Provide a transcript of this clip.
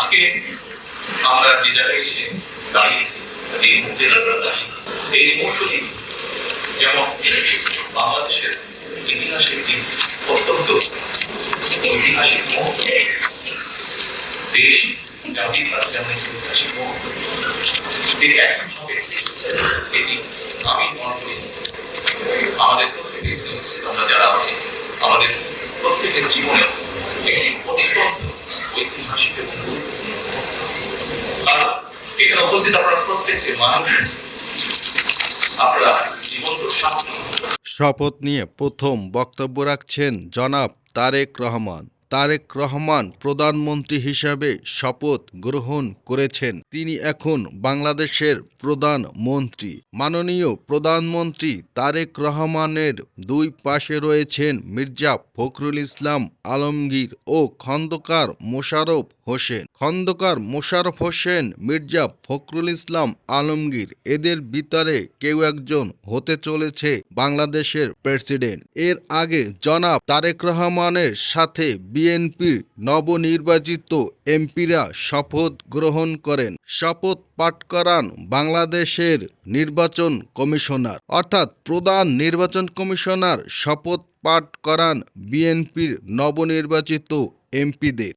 আজকে আমরা যে জায়গায় এসে দাঁড়িয়েছি, যে মুহূর্তে দাঁড়িয়েছি, এই মুহূর্তটি যেমন বাংলাদেশের ইতিহাসের একটি অত্যন্ত ঐতিহাসিক মুহূর্ত, দেশ জাতির কাছে যেমন একটি ঐতিহাসিক মুহূর্ত, ঠিক একইভাবে এটি আমি মনে করি আমাদের প্রত্যেকের আমরা যারা আছি আমাদের প্রত্যেকের জীবনে একটি অত্যন্ত ঐতিহাসিক এবং কারণ এখানে উপস্থিত আপনারা প্রত্যেকটি মানুষ, আপনারা জীবন্ত সাক্ষী। শপথ নিয়ে প্রথম বক্তব্য রাখছেন জনাব তারেক রহমান। তারেক রহমান প্রধানমন্ত্রী হিসাবে শপথ গ্রহণ করেছেন। তিনি এখন বাংলাদেশের প্রধানমন্ত্রী। মাননীয় প্রধানমন্ত্রী তারেক রহমানের দুই পাশে রয়েছেন মির্জা ফখরুল ইসলাম আলমগীর ও খন্দকার মোশাররফ হোসেন। খন্দকার মোশাররফ হোসেন, মির্জা ফখরুল ইসলাম আলমগীর, এদের ভিতরে কেউ একজন হতে চলেছে বাংলাদেশের প্রেসিডেন্ট। এর আগে জনাব তারেক রহমানের সাথে বিএনপির নবনির্বাচিত এমপিরা শপথ গ্রহণ করেন। শপথ পাঠ করান বাংলাদেশের নির্বাচন কমিশনার, অর্থাৎ প্রধান নির্বাচন কমিশনার শপথ পাঠ করান বিএনপির নবনির্বাচিত এমপিদের।